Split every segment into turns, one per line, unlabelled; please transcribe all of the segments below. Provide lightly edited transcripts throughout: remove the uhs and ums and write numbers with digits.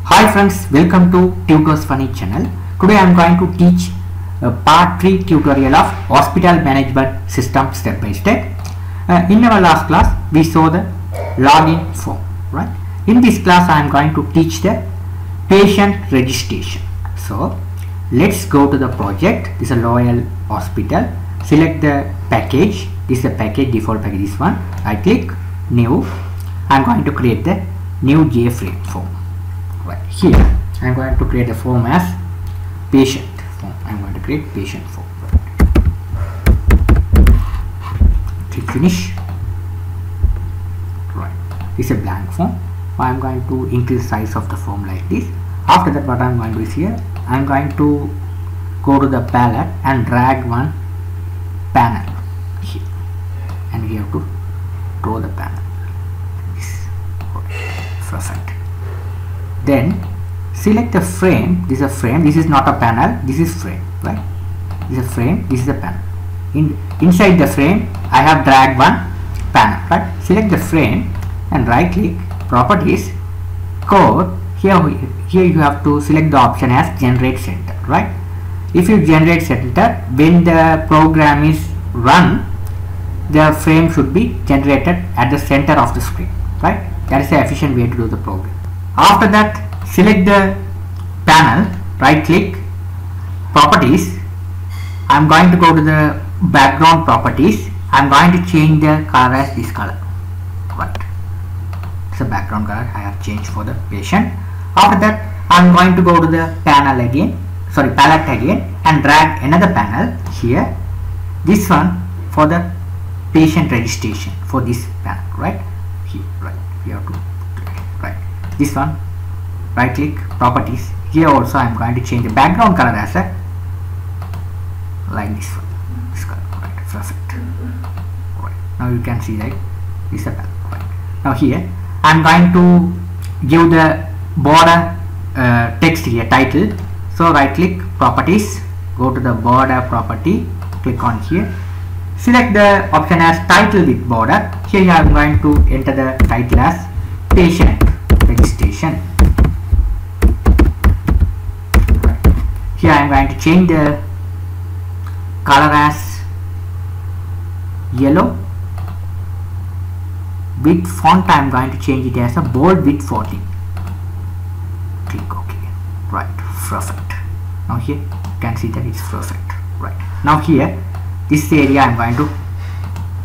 Hi friends, welcome to Tutor's Funny channel. Today I am going to teach a part 3 tutorial of hospital management system step by step. In our last class we saw the login form, right? In this class I am going to teach the patient registration. So let's go to the project. This is a Royal Hospital. Select the package. This is the package, default package, this one. I click new. I am going to create the new JFrame form. Right here I am going to create a form as patient form. I am going to create patient form. Click finish. Right, this is a blank form. I am going to increase the size of the form like this. After that, what I am going to do is here I am going to go to the palette and drag one panel here, and we have to draw the panel. Perfect. Then select the frame. This is a frame. This is not a panel. This is frame, right? This is a frame. This is a panel. Inside the frame, I have dragged one panel, right? Select the frame and right click, properties, code. Here you have to select the option as generate center, right? If you generate center, when the program is run, the frame should be generated at the center of the screen, right? That is the efficient way to do the program. After that, select the panel, right click, properties. I am going to go to the background properties. I am going to change the color as this color, right? It's a background color I have changed for the patient. After that, I am going to go to the panel again, palette again, and drag another panel here. This one for the patient registration for this panel, right? Here, right? We have to right. This one, right click, properties. Here also I am going to change the background color as a like this one, this color, right? Perfect. Right. Now you can see that this is a panel, right? Now here I am going to give the border text here, title. So right click, properties, go to the border property, click on here, select the option as title with border. Here I am going to enter the title as patient registration. Here I am going to change the color as yellow. With font I am going to change it as a bold with 14. Click OK. Right, perfect. Now here you can see that it's perfect. Right. Now here this area I am going to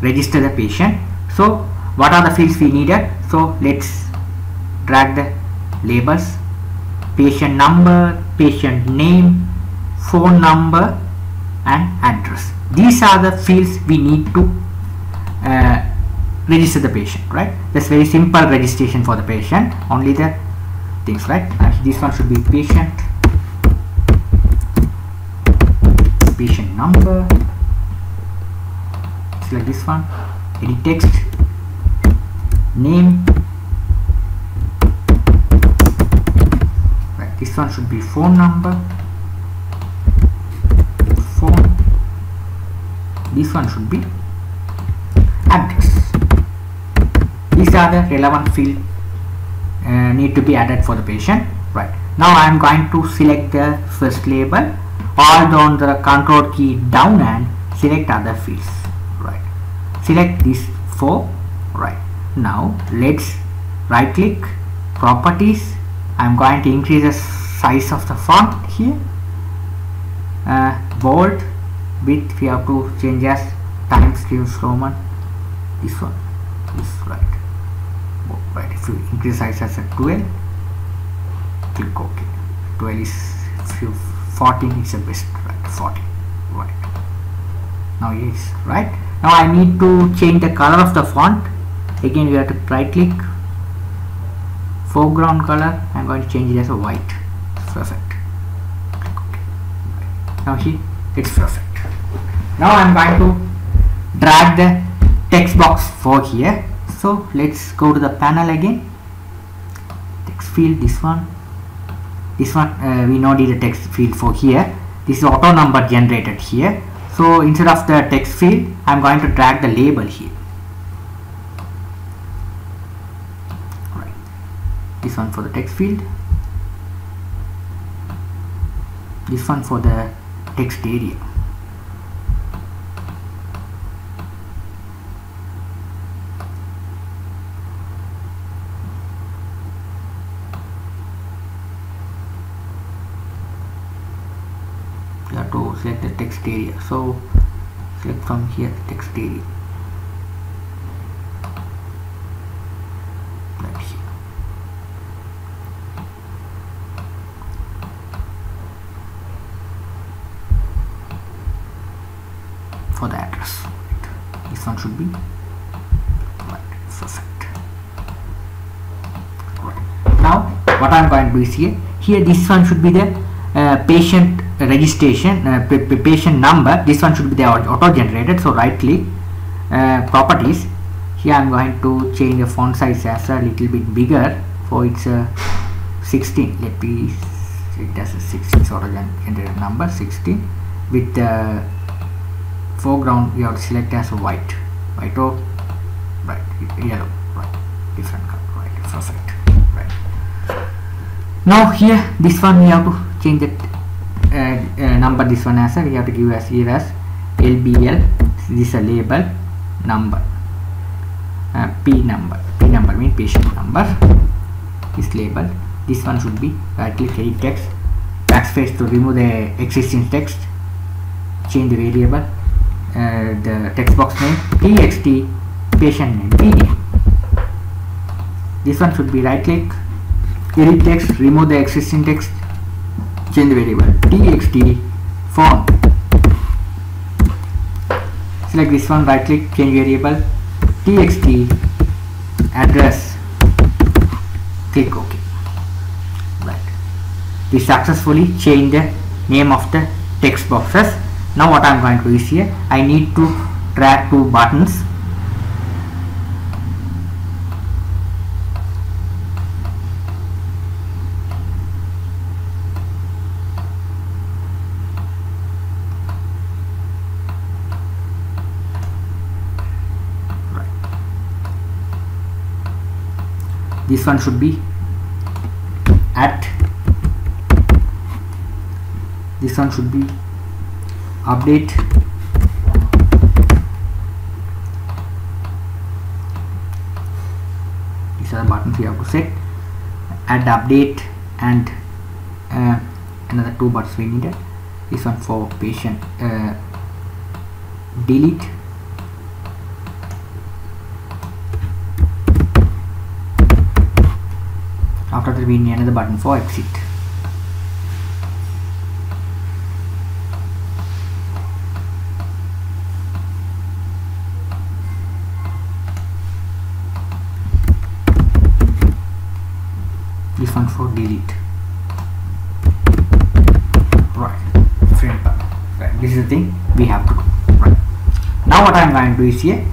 register the patient. So what are the fields we needed? So let's drag the labels: patient number, patient name, phone number, and address. These are the fields we need to register the patient, right? That's very simple registration for the patient. Only the things, right? This one should be patient number. Select this one, edit text, name, right? This one should be phone number, phone. This one should be address. These are the relevant fields need to be added for the patient, right? Now I am going to select the first label, hold on the control key down and select other fields, right? Select these four, right? Now let's right click, properties. I am going to increase the size of the font here, bold, width we have to change as Times New Roman. This one is right. Right, if you increase size as a 12, click OK. 12 is 14 is the best, right? 14, right? Now yes, right? Now I need to change the color of the font. Again we have to right click, foreground color. I am going to change it as a white. Perfect. Click OK. Right. Now here it's perfect. Now I am going to drag the text box for here. So let's go to the panel again, text field, this one we know need a text field for here. This is auto number generated here. So instead of the text field I am going to drag the label here, right? This one for the text field, This one for the text area. You have to select the text area. So select from here text area. Right here. For the address. Right. This one should be right. Perfect. Right. Now what I'm going to do is here this one should be the patient registration, patient number. This one should be the auto generated. So right click, properties. Here I'm going to change the font size as a little bit bigger, for it's 16. Let me it as a 16 auto generated number 16. With the foreground we have to select as a white or right, yellow, right, different color, right, perfect. Right. Now here this one we have to change that number. This one as a we have to give as here as LBL. This is a label number. P number means patient number is label. This one should be right click edit text, backspace to remove the existing text, change the variable, the text box name txt, patient name PD. This one should be right click edit text, remove the existing text, change the variable txt font. Select this one, right click, change variable txt address, click OK. Right, we successfully changed the name of the text boxes. Now what I am going to do is here I need to drag two buttons. This one should be at, this one should be update, these are the buttons we have to set, add update, and another two buttons we needed. This one for patient delete, after that we need another button for exit. This one for delete. Right, frame button. Right, this is the thing we have to do. Right. Now what I am going to do is here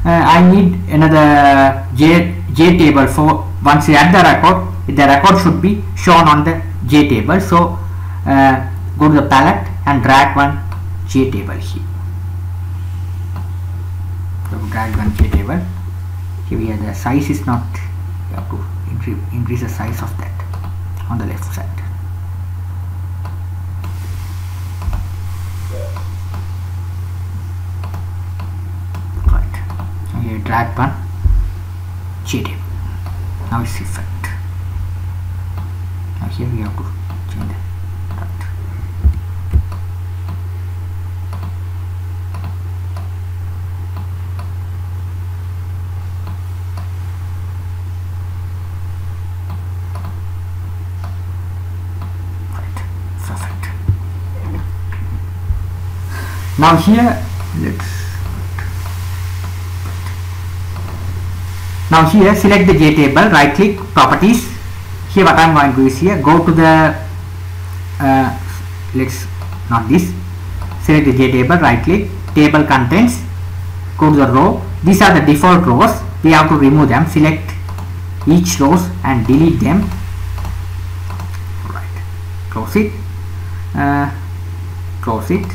I need another J table. For once you add the record should be shown on the J table. So go to the palette and drag one J table here. So drag one J table. Here we have the size is not, you have to increase the size of that on the left side. Right. And here drag one J table. Now it's effect. Now here we have to change that. Right, perfect. Now here now here select the J table, right click properties. Here what I am going to do is here go to the let's not this, select the J table, right click, table contents, go to the row. These are the default rows, we have to remove them. Select each rows and delete them. Right, close it, close it.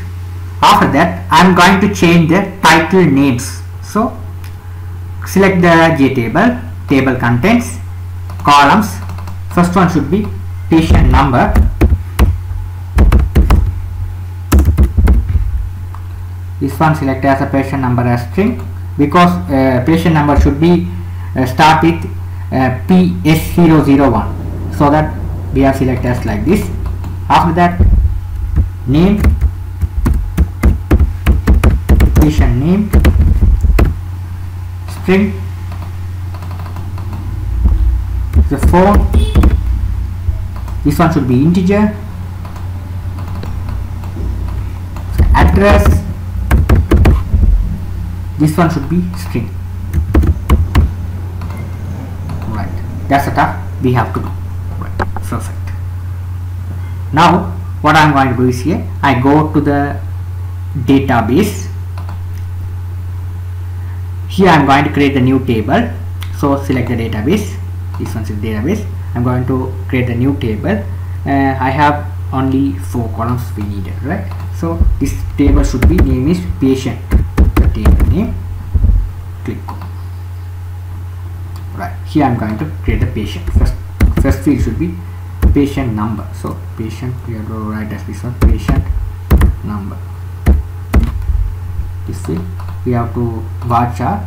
After that I am going to change the title names. So select the J table, table contents, columns. First one should be patient number, This one select as a patient number as string, because patient number should be start with PS001, so that we have select as like this. After that, name, patient name, string, the phone, this one should be integer, address, this one should be string. Right, that's the task we have to do. Right, perfect. Now what I'm going to do is here, I go to the database. Here I'm going to create a new table. So select the database. This one's the database. I'm going to create a new table. I have only 4 columns we needed, right? So this table should be name is patient. The table name. Click on. Right. Here I'm going to create the patient. First field should be patient number. So patient, we have to write as this one, patient number. This field we have to varchar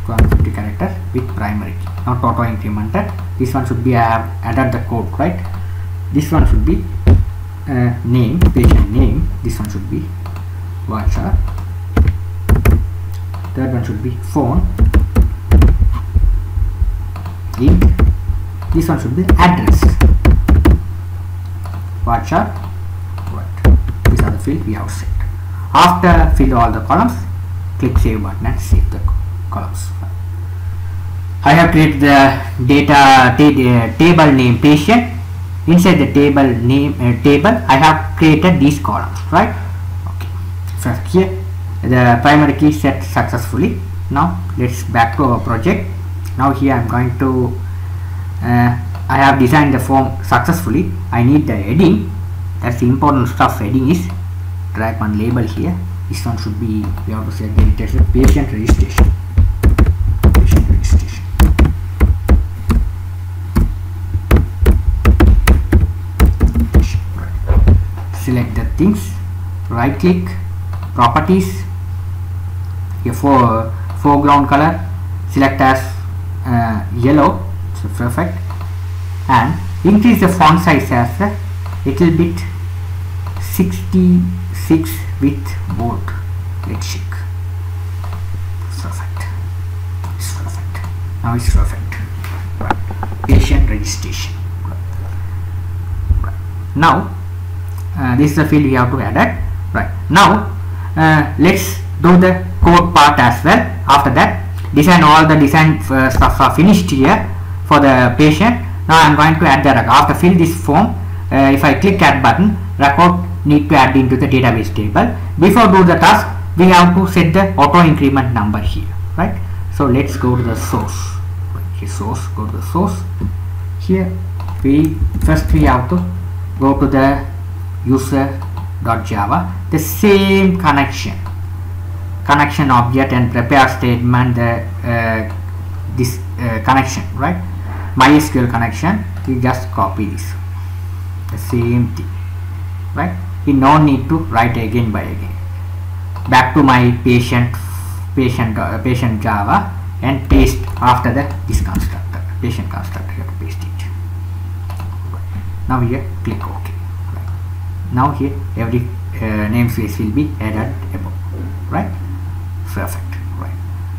250 characters with primary key, not auto incremented. This one should be, I have added the code, right? This one should be name, patient name. This one should be varchar. Third one should be phone, int. This one should be address, varchar. Right. These are the fields we have set. After fill all the columns, click save button and save the columns. I have created the table name patient. Inside the table name table, I have created these columns, right? Okay. First here, the primary key set successfully. Now let's back to our project. Now here I'm going to I have designed the form successfully. I need the heading. That's the important stuff. Heading is drag one label here. This one should be, we have to say patient registration. Patient registration. Right. Select the things. Right click, properties. Here for foreground color, select as yellow. So perfect. And increase the font size as a little bit, 66 with bold. Let's check. Perfect. It's perfect. Now it's perfect. Right. Patient registration. Right. Now this is the field we have to add it. Right. Now let's do the code part as well. After that, design, all the design stuff are finished here for the patient. Now I'm going to add the record. After fill this form, if I click add button, record need to add into the database table. Before do the task, we have to set the auto increment number here, right? So let's go to the source. Here, source, go to the source. Here we have to go to the user.java, the same connection object and prepare statement, this connection, right? MySQL connection. We just copy this, the same thing, right? We no need to write again by again. Back to my patient Java and paste after that this constructor, patient constructor. You have to paste it. Right. Now here click OK. Right. Now here every namespace will be added above, right? Perfect. Right.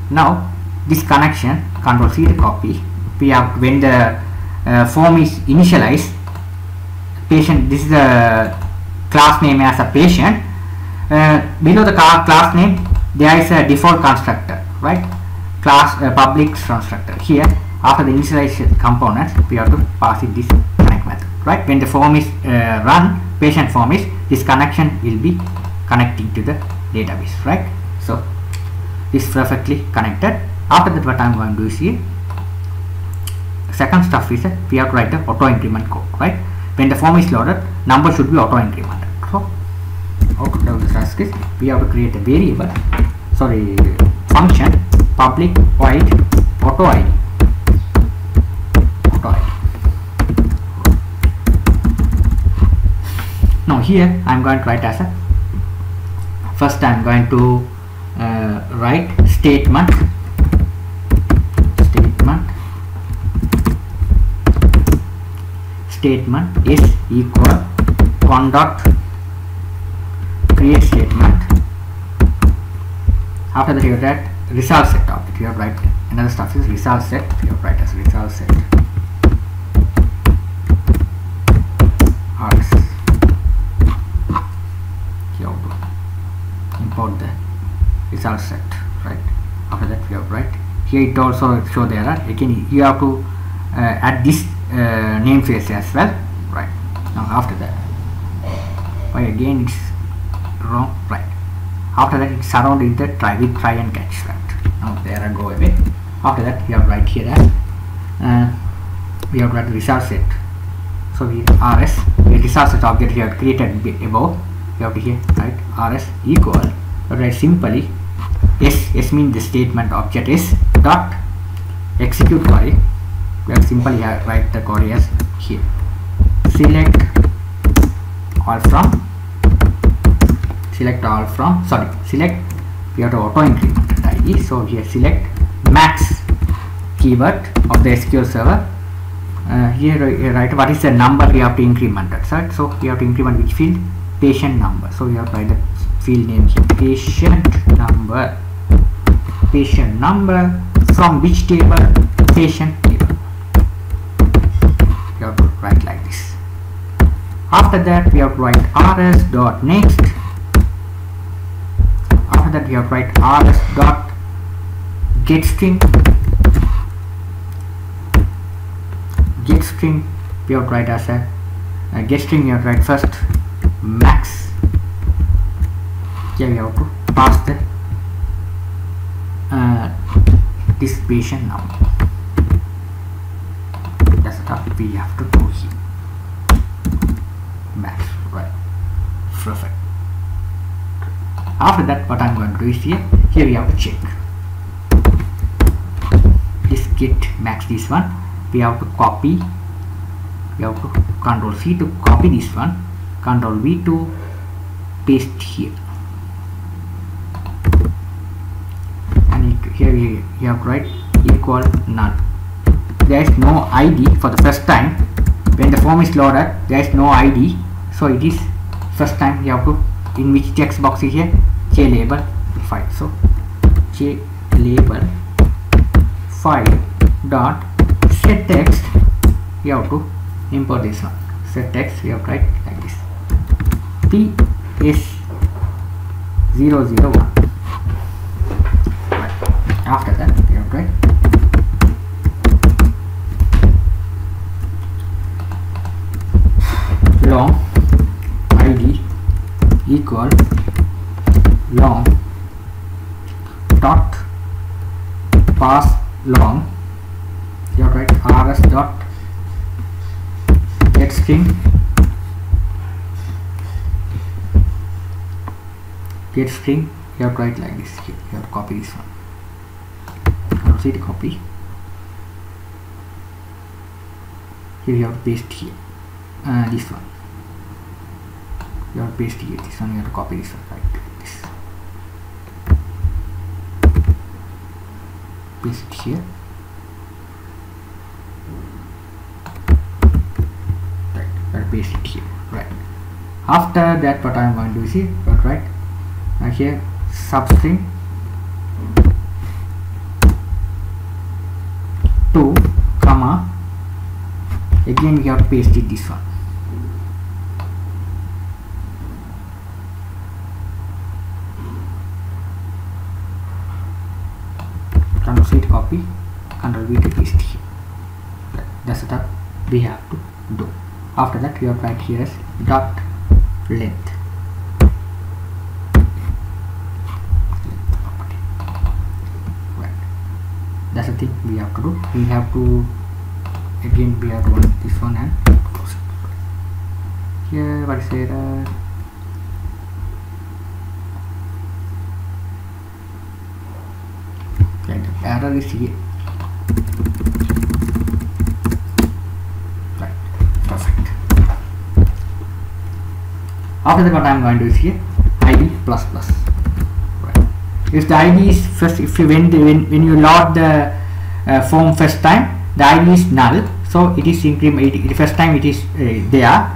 Now this connection, Control C to copy. We have, when the form is initialized, patient, this is the class name as a patient. Below the class name there is a default constructor, right? Class public constructor. Here after the initialization components, we have to pass it this connect method, right? When the form is run, patient form is, this connection will be connecting to the database, right? So this is perfectly connected. After that, what I'm going to do is here, second stuff is we have to write the auto increment code, right? When the form is loaded, number should be auto incremented. So how to do this task is, we have to create a variable, function public void auto id. Now here I am going to write as a first I'm going to write statement is equal conduct create statement. After that you have that result set object. You have write another stuff is result set. You have write as result set rs. You have to import the result set, right? After that we have write here, it also show the error. Again you have to add this namespace as well, right? Now after that, why again it's wrong, right? After that it's surrounded the try and catch, right? Now the error go away. After that we have write here as we have write result set. So we rs the result set object we have created above. You have to here write rs equal, write simply s means the statement object is dot execute query. We have simply write the query as here select all from select we have to auto increment id. So here select max keyword of the SQL server. Here write what is the number we have to increment that, right? So we have to increment which field? Patient number. So we have to write the field name here patient number from which table? Patient table. You have to write like this. After that we have to write rs dot next. After that we have to write rs dot get string. We have to write as a get string. We have to write first max. Here we have to pass the this patient number. That's what we have to do here. Max, right? Perfect. After that, what I'm going to do is here we have to check this get max this one. We have to copy. We have to Control C to copy this one. Control V to paste here. Here we have to write equal none. There is no ID for the first time. When the form is loaded, there is no ID. So it is first time you have to in which text box is here JLabel file. So JLabel file dot set text. You have to import this one. Set text we have to write like this. PS001. After that we have to write long id equal long dot pass long. You have to write rs dot get string. You have to write like this. Here you have to copy this one. See the copy. Here you have to paste here. This one. You have to paste here. This one you have to copy this one. Right. This. Paste here. Right. You have to paste it here. Right. After that, what I am going to do is here. Right. Here substring 2 comma again we have to paste it this one. Control C to copy, Control V to paste here. That's what we have to do. After that we have to write here as dot length. That's the thing we have to do. We have to again we have to run this one and close it. Here what is error? Okay, the error is here. Right, perfect. After that what I am going to do is here I id plus plus. Right. If the id is first, if you when you load the form first time, the id is null, so it is increment. First time it is there.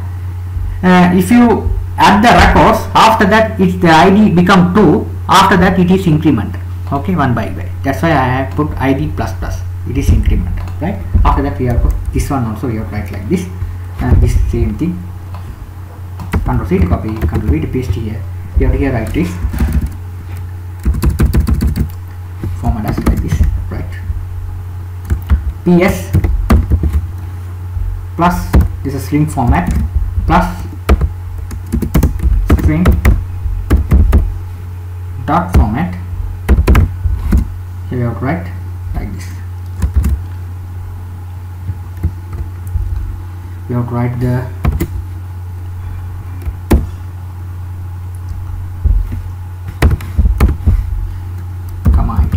If you add the records, after that it's the id become 2, after that it is incremented. Okay, 1 by 1. That's why I have put id plus plus. It is incremental, right? After that we have put this one also, we have write like this, and this same thing. Control C to copy, Control V to paste here. We have to here write this format as like this, right? PS plus, this is string format, plus string dot format. Here we have to write like this. We have to write the command.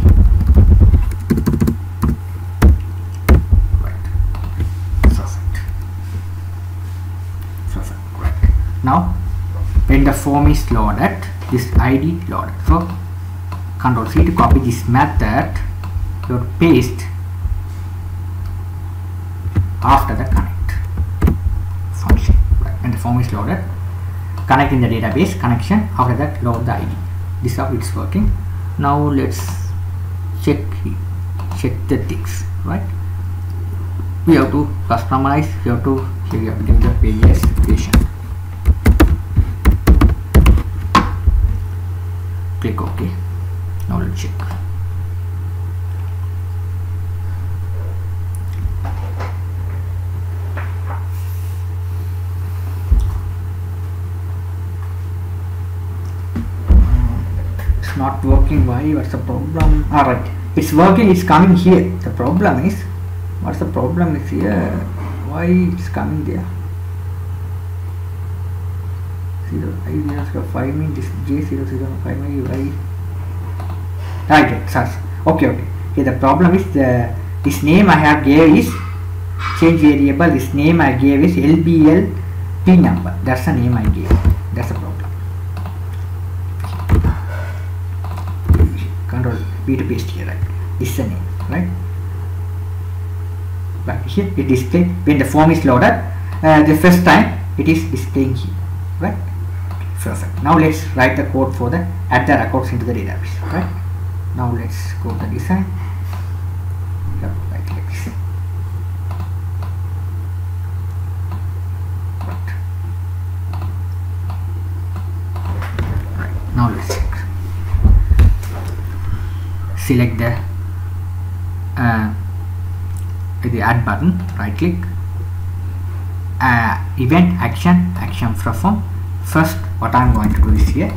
Right. Perfect. Perfect. Right. Now, when the form is loaded, this id loaded. So, Control C to copy this method. You paste after the connect function, right? And the form is loaded, connect in the database connection, after that load the id. This is how it's working. Now let's check the things, right? We have to customize, we have to give the pages patient. Click OK. Now let's check. Not working. Why? What's the problem? Alright, it's working, it's coming here. The problem is, what's the problem is here? Why it's coming there? 0 me this J0005 me why? Right, sorry. Okay. Here the problem is this name I have gave is change variable. This name I gave is LBL P number. That's the name I gave. That's the problem. Control V to paste here, right? This is the name, right? But here it displays when the form is loaded. The first time it is displaying here, right? Okay, perfect. Now let's write the code for the add the records into the database, right? Now let's go to the design. Yep, right like this. Right. Now let's check. Select the add button, right click, event action perform. First what I'm going to do is here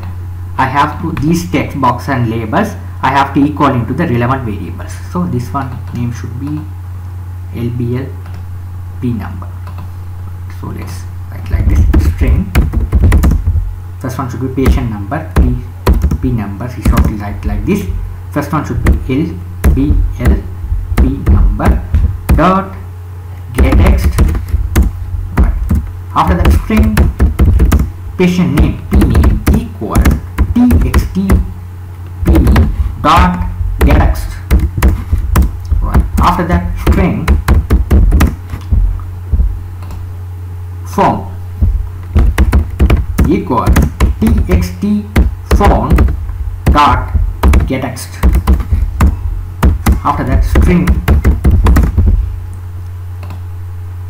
I have to these text box and labels I have to equal into the relevant variables. So this one name should be LBL P number. So let's write like this, string. First one should be patient number, P numbers is shortly write like this. First one should be LBL P number dot getText. Right. After that string patient name P name equal txt P dot getText. Right. After that string form equal txt form dot getText. After that string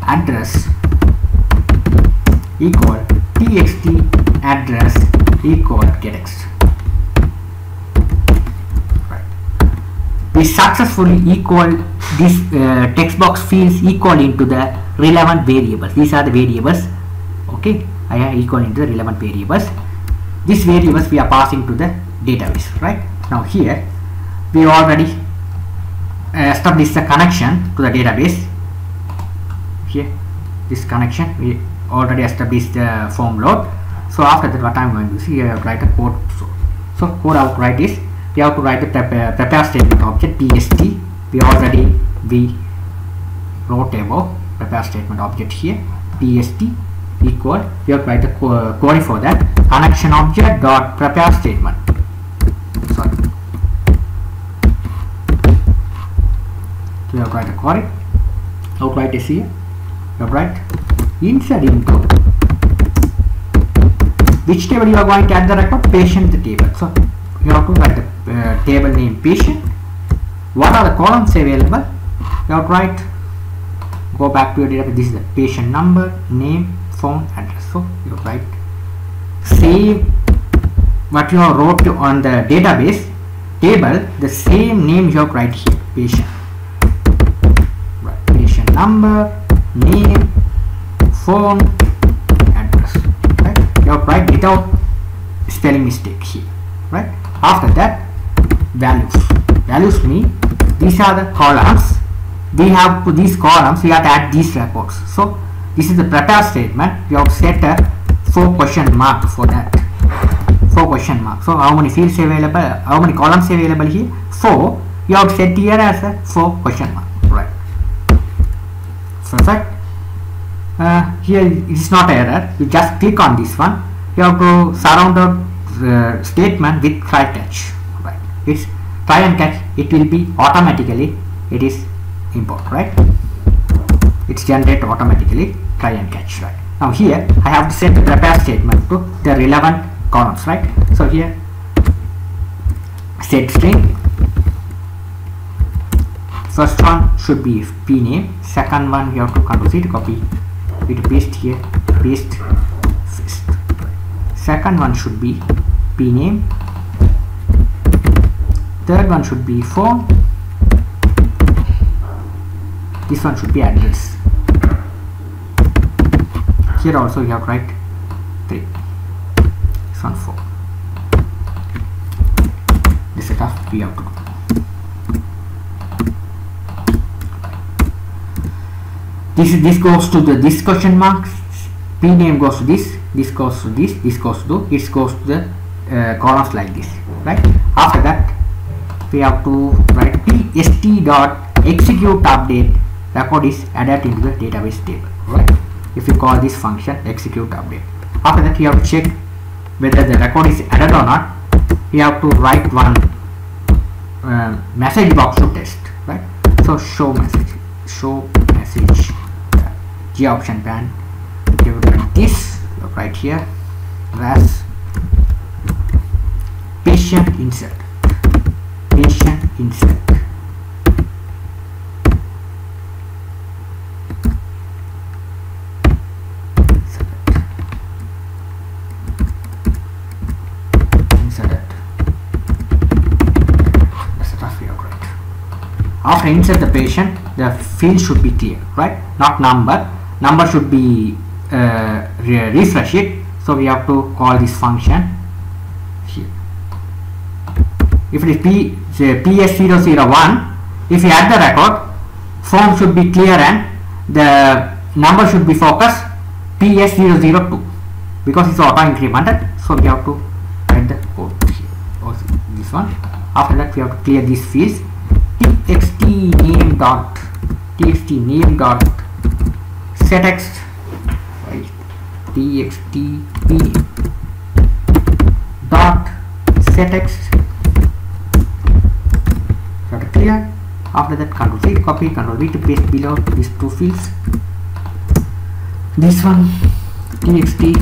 address equal txt address equal getText. Right. We successfully equal this text box fields equal into the relevant variables. These are the variables. Okay, I have equal into the relevant variables. These variables we are passing to the database, right? Now here we already established the connection to the database. Here this connection we already established the form load. So after that what I'm going to see, I have to write a code. So code I have to write is we have to write the prepare statement object PST. We wrote about prepare statement object here PST equal, you have to write the query for that, connection object dot prepare statement. Sorry. So you have to write a query. How to write is here. You have to write insert into which table you are going to add the record, patient table. So you have to write the table name patient. What are the columns available? You have to write, go back to your database. This is the patient number, name, phone, address. So you write same what you have wrote on the database table, the same name you have write here, patient. Right. Patient number, name, phone, address. Right. You have write without spelling mistake here. Right. After that, values. Values mean these are the columns. We have to these columns, we have to add these records. So this is the prepare statement. You have set a 4 question mark for that. 4 question mark. So how many fields available, how many columns available here? 4. You have set here as a 4 question mark. Right. Perfect. Here it is not error. You just click on this one. You have to surround the statement with try catch. Right. It's try and catch. It will be automatically. It is import, right? It's generated automatically, try and catch, right? Now here I have to set the prepare statement to the relevant columns, right? So here set string, first one should be p name, second one you have to Ctrl C to copy, we to paste here, paste, second one should be p name, third one should be phone, this one should be address. Here also you have to write 3. This one 4. This setup we have to do. This goes to this question marks. P name goes to this. This goes to this. This goes to it goes to the columns like this. Right. After that we have to write pst dot execute update. Record is added into the database table, right? If you call this function execute update, after that you have to check whether the record is added or not. You have to write one message box to test, right? So show message G option pan, you will write this right here as patient insert. After insert the patient, the field should be clear, right? Not number. Number should be refresh it. So we have to call this function here. If it is PS001, if you add the record, phone should be clear and the number should be focused PS002 because it's auto incremented. So we have to write the code here. Also this one. After that we have to clear these fields. txt name dot settext, right? txt p dot settext. Got to clear. After that Ctrl C to copy, Ctrl V to paste below these 2 fields. This one txt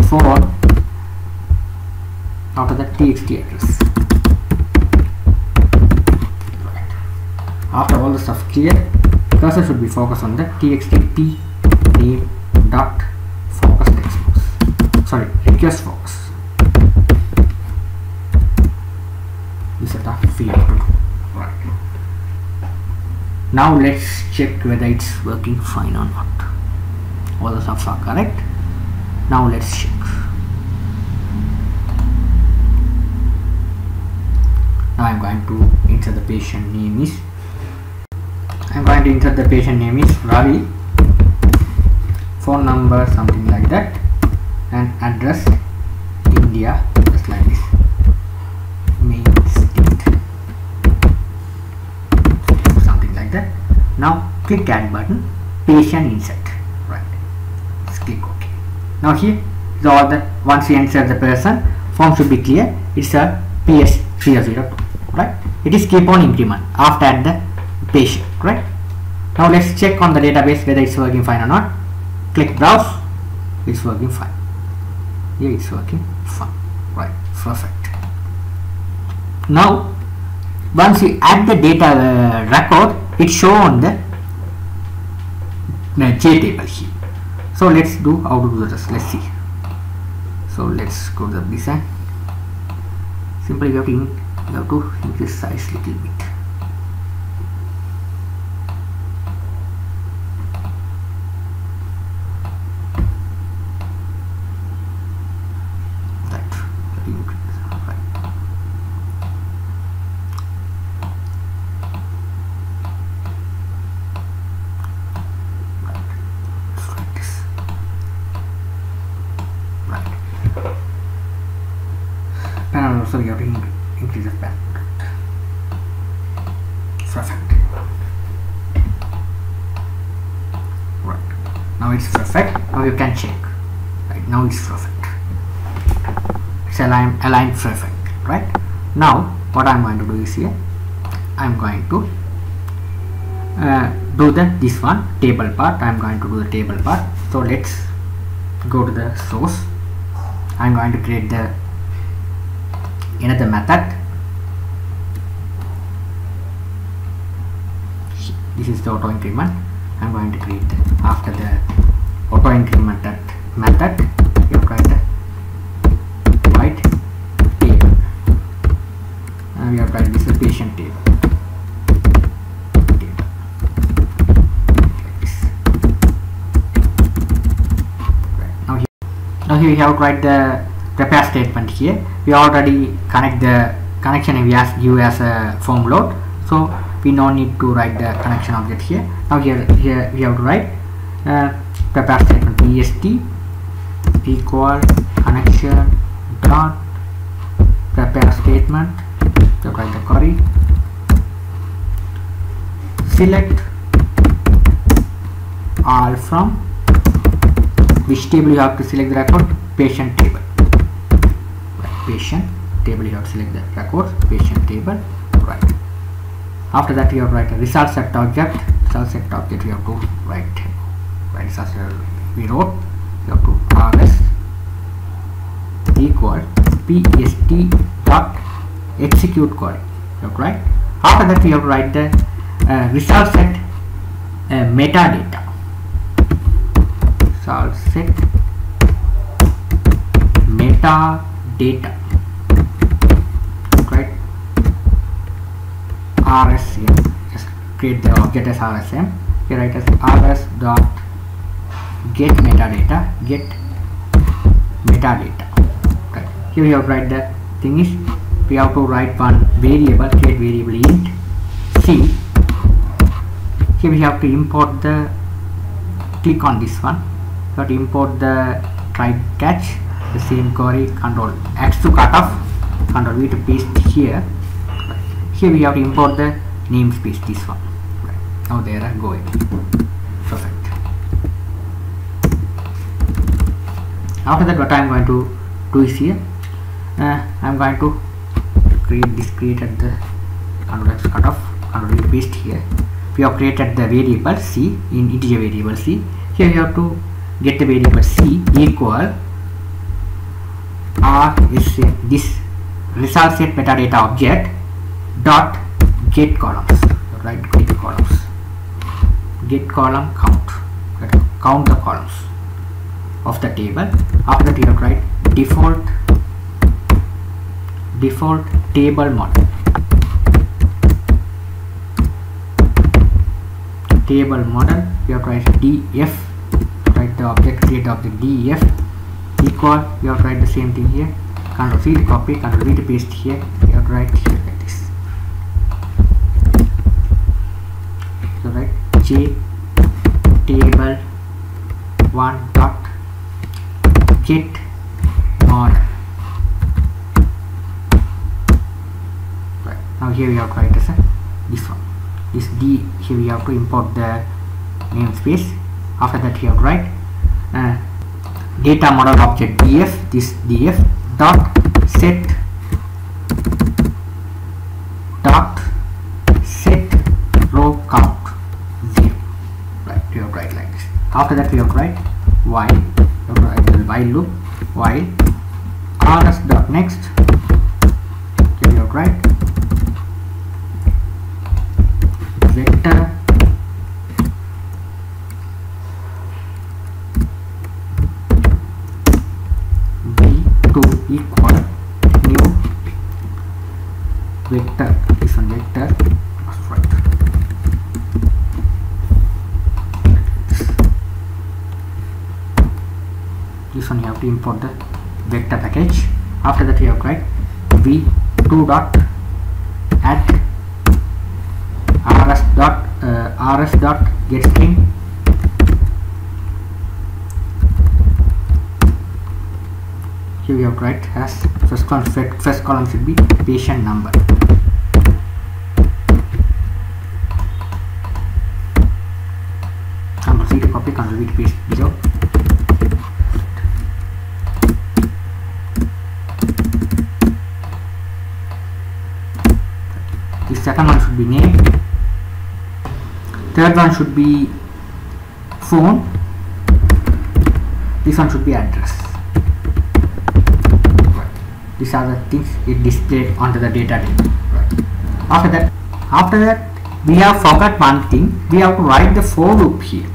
phone. After that txt address. After all the stuff clear, cursor should be focused on the txt name dot focus text box. Sorry, request focus. This is the field. Right. Now let's check whether it's working fine or not. All the stuff are correct. Now let's check. Now I'm going to insert the patient name is. I'm going to insert the patient name is Ravi, phone number something like that, and address India, just like this, main state, something like that. Now click add button, patient insert, right? once, click OK. Now here is all the, once you enter the person, form should be clear. It's a PS002, right? It is keep on increment after add the patient, right? Now let's check on the database whether it's working fine or not. Click browse, it's working fine. Here it's working fine, right? Perfect. Now once you add the data record, it's shown the J table here. So let's do how to do this. Let's see. So let's go to the design. Simply you have to increase size little bit. Panel also you have to increase the panel. Perfect. Right. Now it's perfect. Now you can check. Right. Now it's perfect. It's aligned perfect. Right. Now what I'm going to do is here, I'm going to do this one table part. I'm going to do the table part. So let's go to the source. I'm going to create the another method. This is the auto increment. I'm going to create after the auto increment method. You write the white table. And we have write this is patient table. Now here we have to write the prepare statement here. We already connect the connection and we ask you as a form load, so we no need to write the connection object here. Now here we have to write prepare statement pst equal connection dot prepare statement. So write the query, select all from which table you have to select the record, patient table. Right. Patient table you have to select the record, patient table. Right. After that you have to write a result set object. Result set object you have to write. Right. Result we wrote. You have to rs equal pst dot execute query. You have to write. After that we have to write the result set metadata. Result set metadata, right? RSM, just create the object as RSM. Here write as rs dot get metadata, right? Here we have to write the thing is we have to write one variable, create variable int c. Here we have to import the, click on this one. You have to import the try catch, the same query, control X to cut off, control V to paste here. Here we have to import the namespace, this one. Right. Now there are going. Perfect. After that what I am going to do is here, I am going to created the control X cut off, control V paste here. We have created the variable c, in integer variable c. Here you have to get the variable c equal this result set metadata object dot get columns. Right, get columns, get column count, count the columns of the table. After that you have to write default table model. Table model, you have to write df, write the object, create the object df equal, you have to write the same thing here, control C to copy, control V to paste here, you have to write here like this. So write j table 1 dot get model. Right. Now here we have to write this one. This D, here we have to import the namespace. After that you have to write data model object df, this df dot set row count 0. Right, we have to write like this. After that we have to write while, we have to write the while loop, while rs dot next. Okay, we have to write vector v2 equal new vector, this one vector, right. This one you have to import the vector package. After that you have to write v2 dot add rs dot get string here we have to write as first column should be patient number. Ctrl C to copy, Ctrl V to paste below. The second one should be name. Third one should be phone. This one should be address. Right. These are the things it display onto the data table. Right. After that, we have forgot one thing. We have to write the for loop here.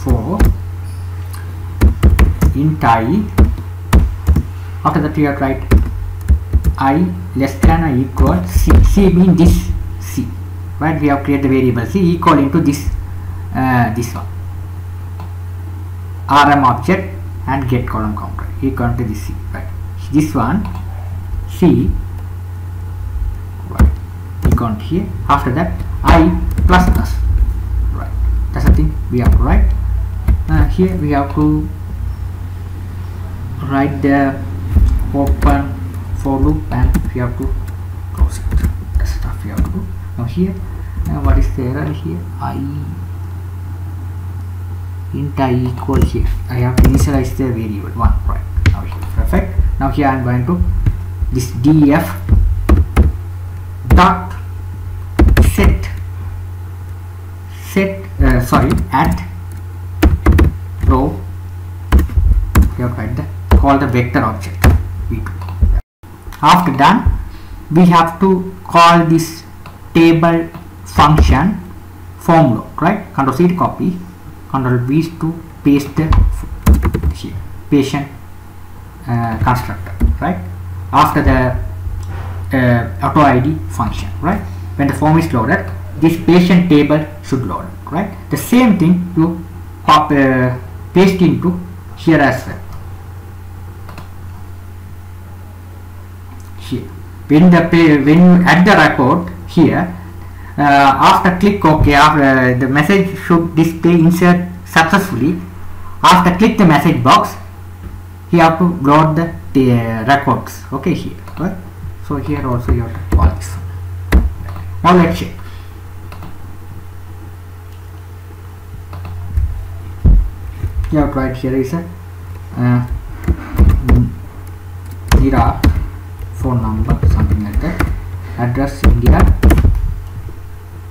For int I. After that, we have to write I less than or equal c. C means this c. Right? We have created the variable c equal into this this one. RM object and get column counter equal to this c. Right? This one c. Right? Equal to here. After that I plus plus. Right? That's the thing we have to write. Here we have to write the open for loop and we have to close it. That's stuff we have to do. Now here, what is the error here? Int I equal here. I have to initialize the variable 1. Right. Now here, perfect. Now here I am going to this df dot add row. We have to write the call the vector object v2. After done, we have to call this table function form load, right? Ctrl C to copy, Ctrl V to paste the here patient constructor, right? After the auto ID function, right? When the form is loaded, this patient table should load, right? The same thing you paste into here as well. Here, when you add the record here, after click OK, the message should display insert successfully. After click the message box, you have to load the records. Okay, here, right? So here also you have to call this. Now let's check. You have to write here is a Nira phone number, something like that. Address India.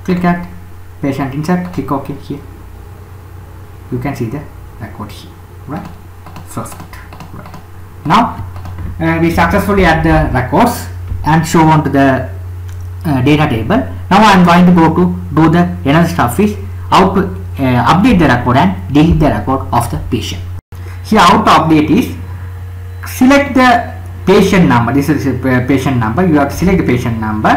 Click at patient insert, click OK here. You can see the record here, right? Perfect. Right. Now we successfully add the records and show on to the data table. Now I am going to go to do the another stuff is how to update the record and delete the record of the patient. Here how to update is select the patient number. This is a patient number. You have to select the patient number.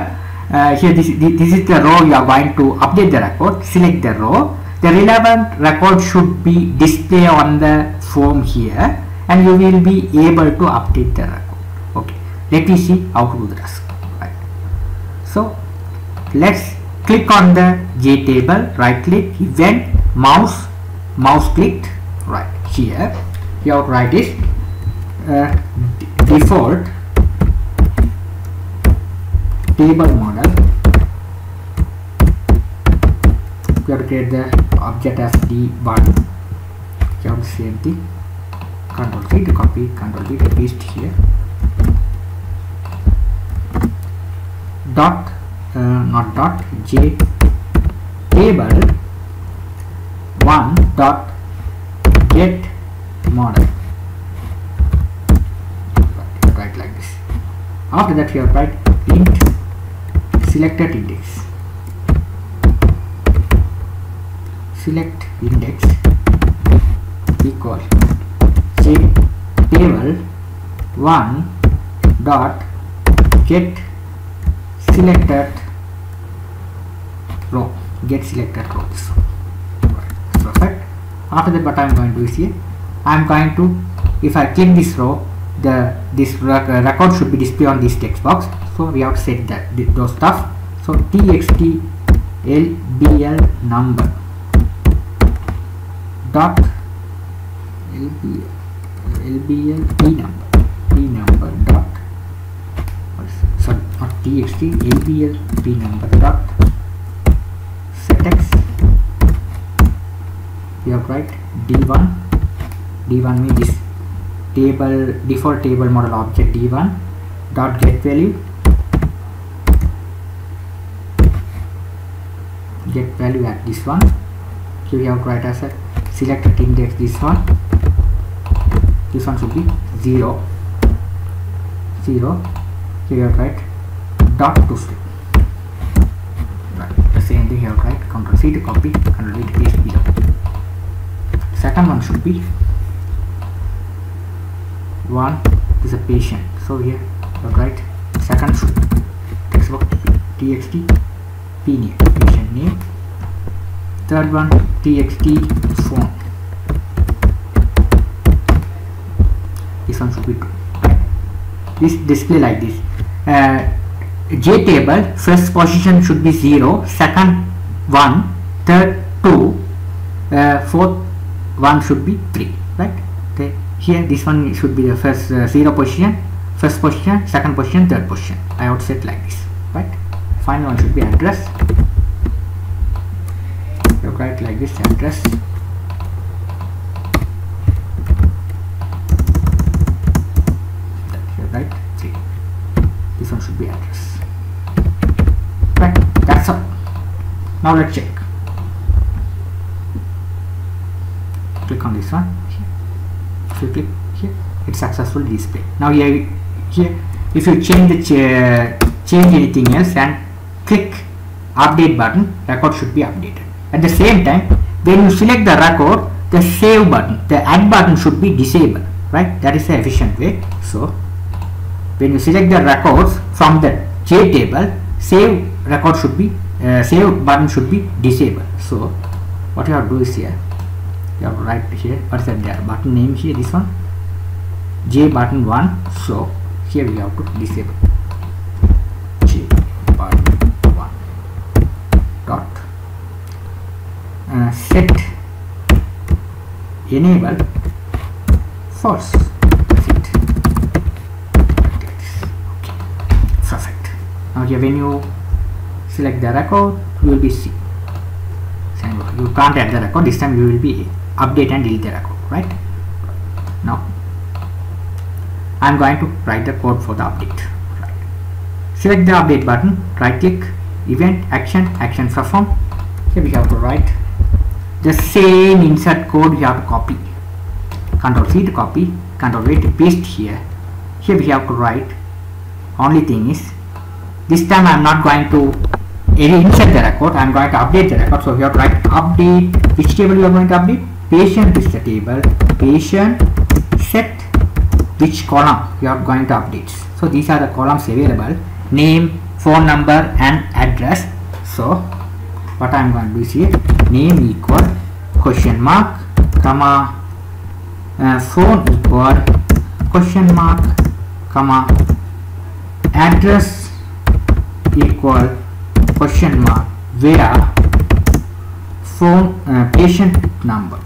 Here this is the row you are going to update the record. Select the row. The relevant record should be displayed on the form here and you will be able to update the record. Okay, let me see how to do this. Right. So let's click on the JTable, right click, event, mouse clicked. Right here, you have to write is default table model. We have to create the object as d1 have the same thing. Control C to copy, Control V to paste here. Dot, not dot, J table 1 dot get model. Write like this. After that you have write int selected index. Select index equal J table 1 dot get selected row. Get selected row. This one. Right. Perfect. After that, what I am going to do is here, I am going to, if I click this row, this record should be displayed on this text box. So we have to set that those stuff. So txt lbl number dot lbl p number dot, sorry, not txt lbl p number dot setx. You have write d1 means this table default table model object d1 dot get value at this one. Here we have to write as a selected index this one should be 0. Here you have to write dot to string. Right. The same thing you have to write Ctrl C to copy, Ctrl V to paste below. Second one should be 1 is a patient. So here you have to write second should be text box txt p name, patient name. Third one txt phone. This one should be 2. This display like this. J table first position should be 0, second 1, third 2, fourth 1 should be 3, right? Okay. Here this one should be the first 0 position, first position, second position, third position. I have set like this, right? Final one should be address. You write like this, address. Right, 3. This one should be address. Right, that's all. Now let's check. Click on this one. Here. If you click here, it's successfully displayed. Now here, if you change anything else and click update button, record should be updated. At the same time, when you select the record, the save button, the add button should be disabled. Right, that is the efficient way. So when you select the records from the J table, save record should be save button should be disabled. So what you have to do is here, you have to write here what is that button name here, this one J button 1. So here we have to disable J button 1 dot set enable false. Now here when you select the record, you will be C. You can't add the record, this time you will be update and delete the record, right? Now I am going to write the code for the update. Right. Select the update button, right click, event, action perform. Here we have to write the same insert code we have to copy. Ctrl C to copy, Ctrl V to paste here. Here we have to write, only thing is this time I am not going to insert the record, I am going to update the record. So we have to write update. Which table you are going to update? Patient is the table. Patient set which column you are going to update. So these are the columns available: name, phone number, and address. So what I am going to do is here, name equal question mark, comma, phone equal question mark, comma, address equal question mark, where phone patient number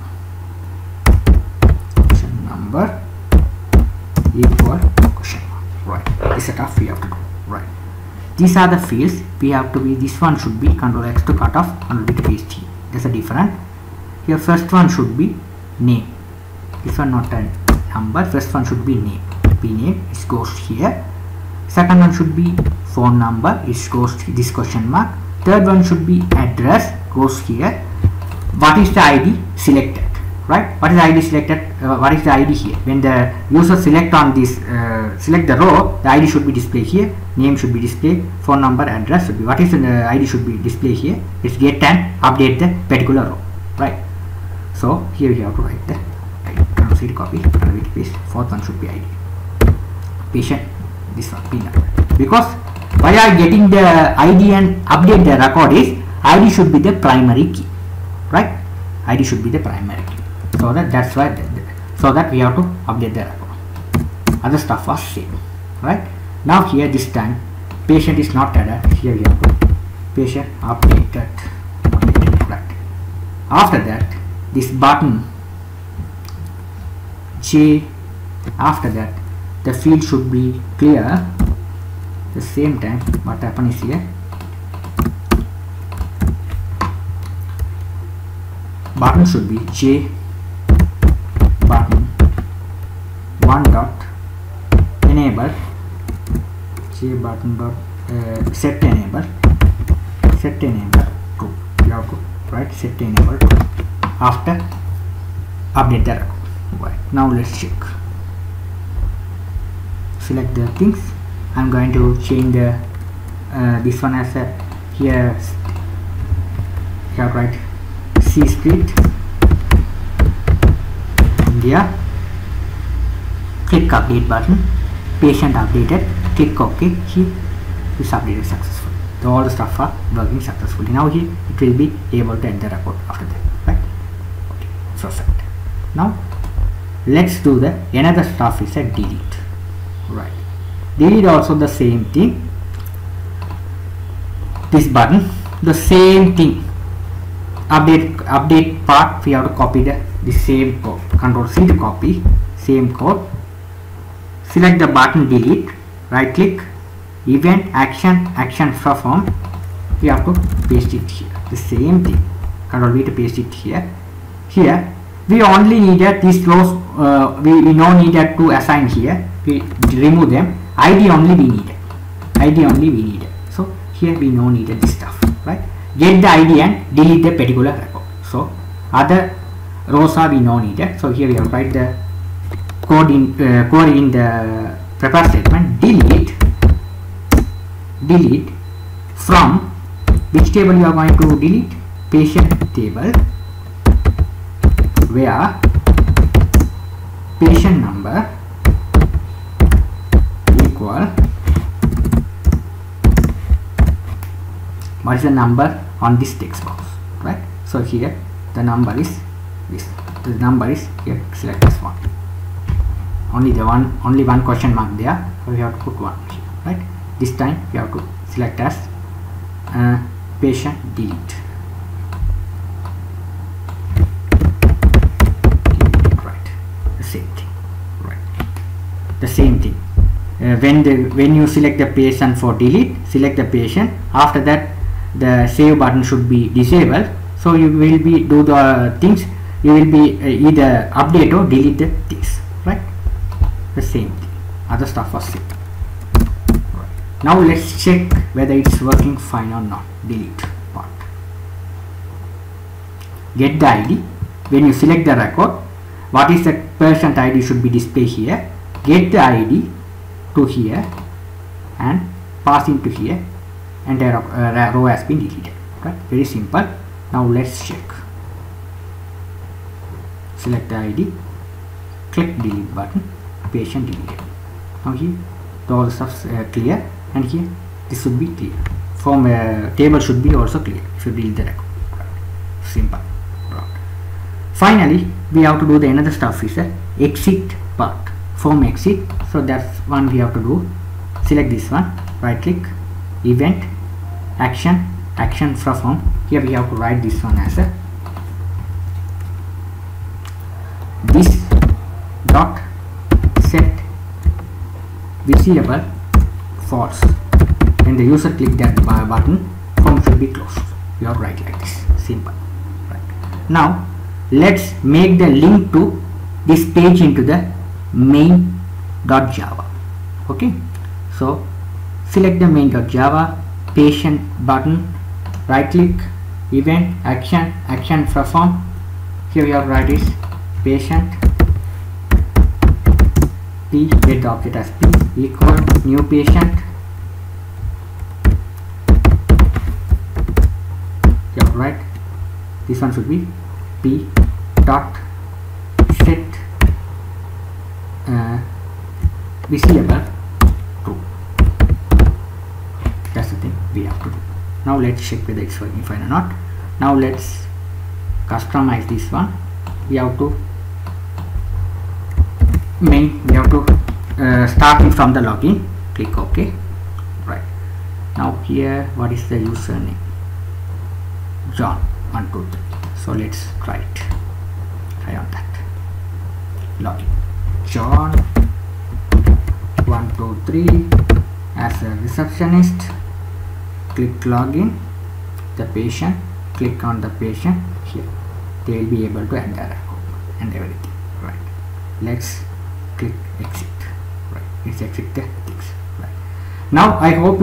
equal question mark. Right, this is stuff we have to do. Right, these are the fields we have to be. This one should be Ctrl X to cut off, Ctrl V to paste here. There's a different. Here first one should be name. this one not a number. First one should be name, name, it goes here. Second one should be phone number, it goes to this question mark. Third one should be address, goes here. What is the ID selected, right? What is the ID selected? What is the ID here? When the user select on this, select the row, the ID should be displayed here. Name should be displayed. Phone number, address should be. What is the ID should be displayed here? It's get and update the particular row, right? So here you have to write the ID. Control copy, control paste. Fourth one should be ID. Patient, this one P number. Because why are getting the ID and update the record is ID should be the primary key, right? ID should be the primary key. So that's why, so that we have to update the record. Other stuff was same, right? Now here this time patient is not added. Here we have to patient updated, right? After that this button J, after that the field should be clear. The same time what happens is here button should be J button 1 dot enable J button dot set enable true. You have to write set enable true after update the record. Right. Now let's check. Select the things. I'm going to change the this one as a here write C Street India. Click update button. Patient updated. Click OK. Here is updated successfully. All the stuff are working successfully. Now here it will be able to enter record after that. Right? Okay. Perfect. Now let's do the another stuff is a delete. Right. Delete also the same thing. This button, the same thing. Update part we have to copy the same code. Control C to copy same code. Select the button delete. Right click. Event action perform. We have to paste it here. The same thing. Control V to paste it here. Here we only needed these rows. We no needed to assign here. We remove them. ID only we needed. So here we no needed this stuff, right? Get the ID and delete the particular record. So other rows are we no needed. So here we have write the code in the prepare statement. Delete from which table you are going to delete? Patient table, where patient number equal what is the number on this text box, right? So here the number is this. The number is here. Select this one. Only one question mark there. So we have to put one here, right? This time we have to select as patient delete. Right. The same thing. Right. The same thing. When you select the patient for delete, select the patient. After that, the save button should be disabled. So you will be do the things. You will be either update or delete the things. Right. The same thing. Other stuff was same. Right. Now let's check whether it's working fine or not. Delete part. Get the ID. When you select the record, what is the patient ID should be displayed here. Get the ID to here and pass into here. Entire row has been deleted. Right? Very simple. Now let's check. Select the ID. Click delete button. Patient deleted. Now here all the stuff clear, and here this should be clear. Form table should be also clear if you delete the record. Right. Simple. Right. Finally, we have to do the another stuff is the exit part. Form exit. So that's one we have to do. Select this one. Right click. Event action perform. Here we have to write this one as a this dot set visible false. When the user click that button, form should be closed. You have to write like this. Simple. Right. Now let's make the link to this page into the main.java. Okay, so select the main.java, patient button, right click, event, action perform. Here we have write is patient p, get the object as p, equal new patient. You have write this one should be p dot set visible true. That's the thing we have to do. Now let's check whether it's working fine or not. Now let's customize this one. We have to starting from the login, click OK. Right, now here what is the username? John 123. So let's try on that. Login John 123 as a receptionist. Click login, the patient, click on the patient. Here they will be able to enter and everything. Right, let's click exit. Right, let's exit the things. Right, now I hope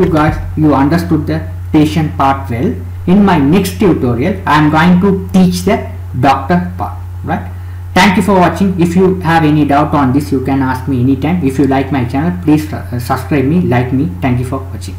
you understood the patient part well. In my next tutorial I am going to teach the doctor part. Right, thank you for watching. If you have any doubt on this, you can ask me anytime. If you like my channel, please subscribe me, like me. Thank you for watching.